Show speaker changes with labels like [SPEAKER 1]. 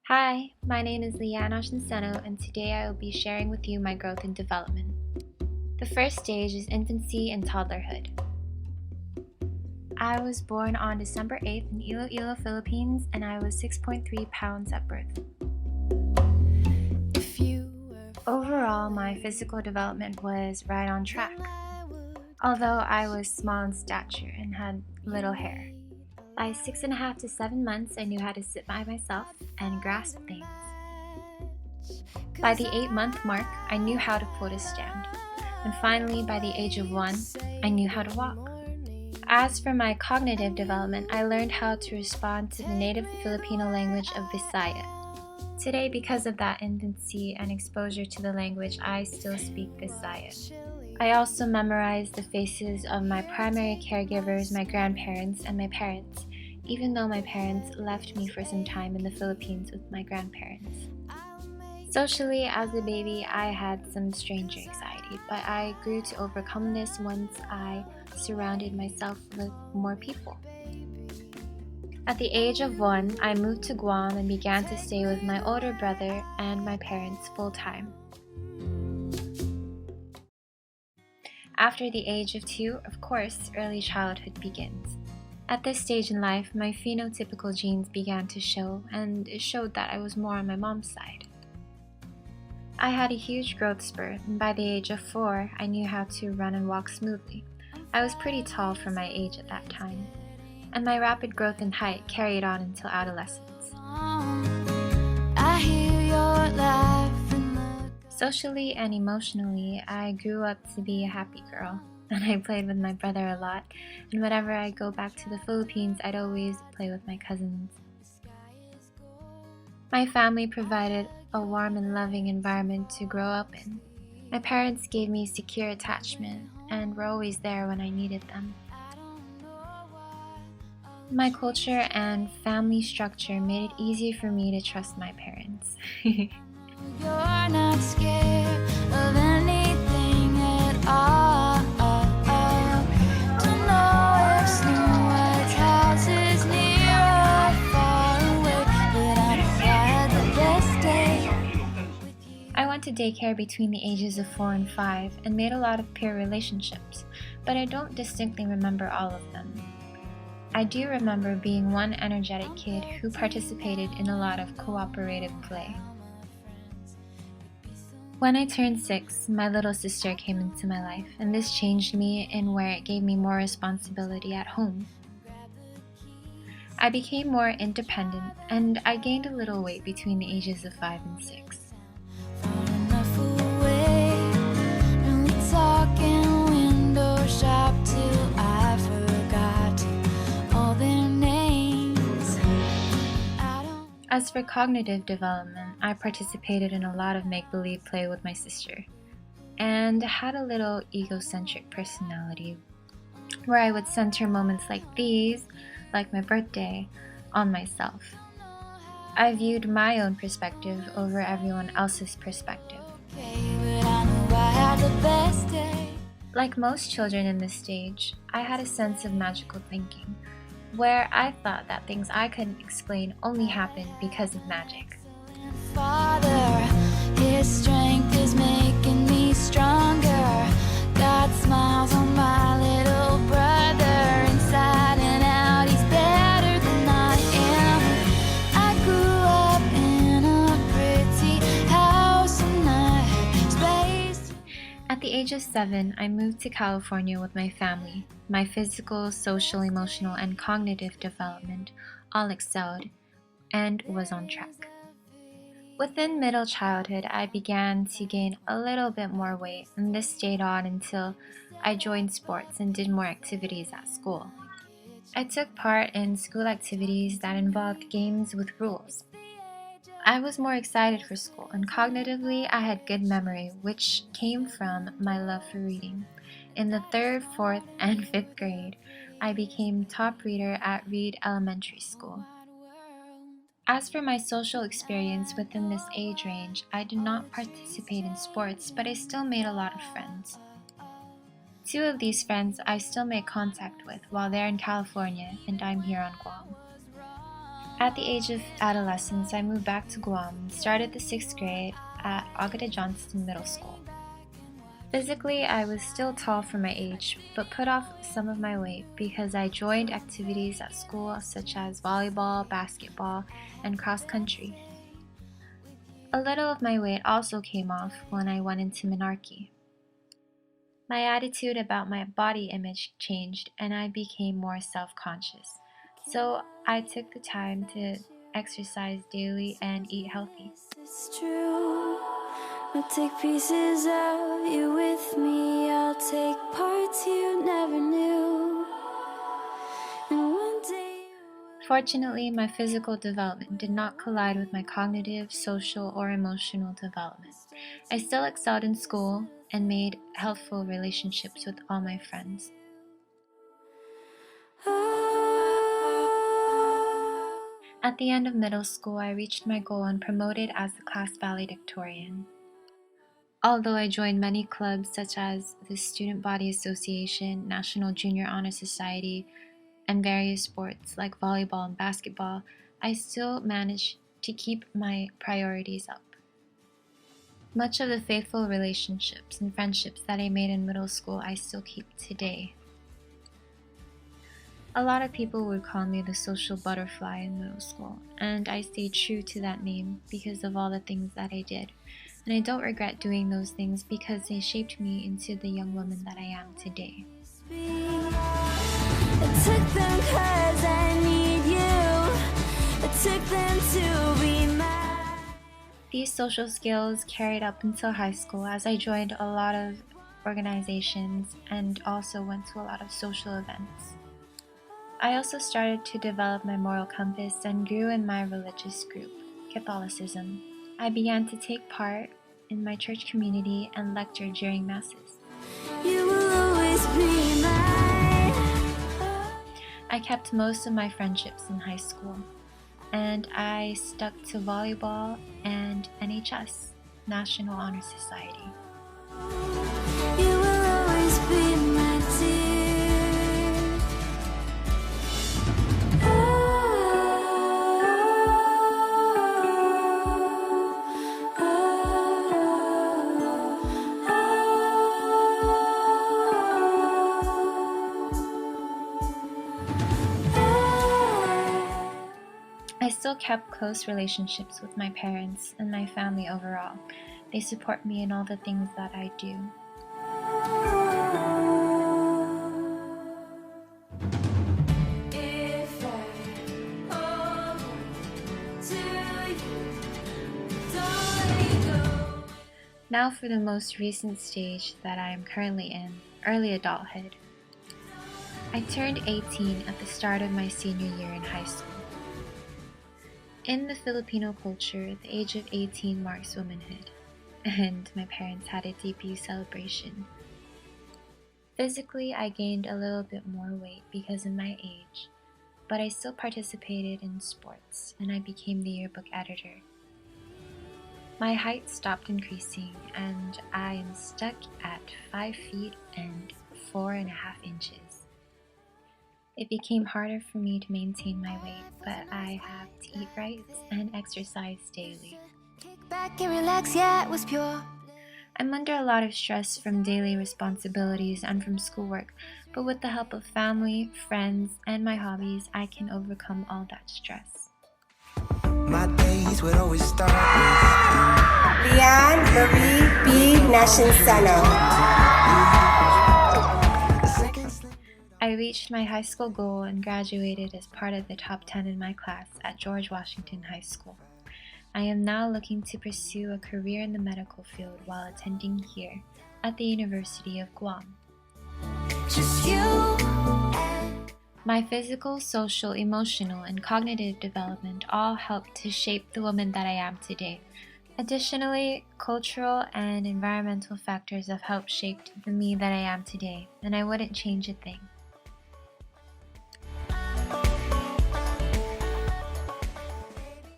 [SPEAKER 1] Hi, my name is Liana Shinseno, and today I will be sharing with you my growth and development. The first stage is infancy and toddlerhood. I was born on December 8th in Iloilo, Philippines, and I was 6.3 pounds at birth. Overall, my physical development was right on track, although I was small in stature and had little hair. By 6.5 to 7 months, I knew how to sit by myself and grasp things. By the 8-month mark, I knew how to put a stand. And finally, by the age of 1, I knew how to walk. As for my cognitive development, I learned how to respond to the native Filipino language of Visaya. Today, because of that infancy and exposure to the language, I still speak Visaya. I also memorized the faces of my primary caregivers, my grandparents, and my parents, even though my parents left me for some time in the Philippines with my grandparents. Socially, as a baby, I had some strange anxiety, but I grew to overcome this once I surrounded myself with more people. At the age of 1, I moved to Guam and began to stay with my older brother and my parents full-time. After the age of 2, of course, early childhood begins. At this stage in life, my phenotypical genes began to show, and it showed that I was more on my mom's side. I had a huge growth spurt, and by the age of 4, I knew how to run and walk smoothly. I was pretty tall for my age at that time, and my rapid growth in height carried on until adolescence. Socially and emotionally, I grew up to be a happy girl, and I played with my brother a lot, and whenever I go back to the Philippines, I'd always play with my cousins. My family provided a warm and loving environment to grow up in. My parents gave me secure attachment and were always there when I needed them. My culture and family structure made it easy for me to trust my parents.
[SPEAKER 2] You're not scared of anything at all. Don't know if Snow White's house is near or far away, but I know I had the best day.
[SPEAKER 1] I went to daycare between the ages of 4 and 5 and made a lot of peer relationships, but I don't distinctly remember all of them. I do remember being one energetic kid who participated in a lot of cooperative play. When I turned 6, my little sister came into my life, and this changed me in where it gave me more responsibility at home. I became more independent, and I gained a little weight between the ages of 5 and 6.
[SPEAKER 2] Far enough away, and we talk in window shop till I forgot all their names.
[SPEAKER 1] As for cognitive development, I participated in a lot of make-believe play with my sister, and had a little egocentric personality where I would center moments like these, like my birthday, on myself. I viewed my own perspective over everyone else's perspective.
[SPEAKER 2] But I know I had the best day.
[SPEAKER 1] Like most children in this stage, I had a sense of magical thinking, where I thought that things I couldn't explain only happened because of magic.
[SPEAKER 2] Father, his strength is making me stronger. God smiles on my little brother. Inside and out, he's better than I am. I grew up in a pretty house and I had space.
[SPEAKER 1] At the age of 7, I moved to California with my family. My physical, social, emotional, and cognitive development all excelled and was on track. Within middle childhood, I began to gain a little bit more weight, and this stayed on until I joined sports and did more activities at school. I took part in school activities that involved games with rules. I was more excited for school, and cognitively, I had good memory, which came from my love for reading. In the 3rd, 4th, and 5th grade, I became top reader at Reed Elementary School. As for my social experience within this age range, I did not participate in sports, but I still made a lot of friends. 2 of these friends I still make contact with while they're in California and I'm here on Guam. At the age of adolescence, I moved back to Guam and started the 6th grade at Agata Johnston Middle School. Physically, I was still tall for my age, but put off some of my weight because I joined activities at school such as volleyball, basketball, and cross country. A little of my weight also came off when I went into Menarche. My attitude about my body image changed and I became more self-conscious. So I took the time to exercise daily and eat healthy.
[SPEAKER 2] It's true. I'll take pieces of you with me. I'll take parts you never knew. And one day
[SPEAKER 1] Fortunately, my physical development did not collide with my cognitive, social, or emotional development. I still excelled in school and made healthful relationships with all my friends. At the end of middle school, I reached my goal and promoted as the class valedictorian. Although I joined many clubs such as the Student Body Association, National Junior Honor Society, and various sports like volleyball and basketball, I still managed to keep my priorities up. Much of the faithful relationships and friendships that I made in middle school I still keep today. A lot of people would call me the social butterfly in middle school, and I stayed true to that name because of all the things that I did. And I don't regret doing those things because they shaped me into the young woman that I am today.
[SPEAKER 2] I took them 'cause I need you. I took them to be mine.
[SPEAKER 1] These social skills carried up until high school as I joined a lot of organizations and also went to a lot of social events. I also started to develop my moral compass and grew in my religious group, Catholicism. I began to take part in my church community and lecture during masses.
[SPEAKER 2] You will always be mine.
[SPEAKER 1] I kept most of my friendships in high school, and I stuck to volleyball and NHS, National Honor Society.
[SPEAKER 2] You will always be my dear.
[SPEAKER 1] I still kept close relationships with my parents and my family overall. They support me in all the things that I do.
[SPEAKER 2] If I hold to you, don't let you go.
[SPEAKER 1] Now for the most recent stage that I am currently in, early adulthood. I turned 18 at the start of my senior year in high school. In the Filipino culture, the age of 18 marks womanhood, and my parents had a debut celebration. Physically, I gained a little bit more weight because of my age, but I still participated in sports, and I became the yearbook editor. My height stopped increasing, and I am stuck at 5 feet and 4.5 inches. It became harder for me to maintain my weight, but I have to eat right and exercise daily.
[SPEAKER 2] Kick back and relax, yeah, it was pure.
[SPEAKER 1] I'm under a lot of stress from daily responsibilities and from schoolwork, but with the help of family, friends, and my hobbies, I can overcome all that stress.
[SPEAKER 3] My days would always start with
[SPEAKER 4] Lian Marie B. Nashinsana.
[SPEAKER 1] I reached my high school goal and graduated as part of the top 10 in my class at George Washington High School. I am now looking to pursue a career in the medical field while attending here at the University of Guam.
[SPEAKER 2] Just you.
[SPEAKER 1] My physical, social, emotional, and cognitive development all helped to shape the woman that I am today. Additionally, cultural and environmental factors have helped shape the me that I am today, and I wouldn't change a thing.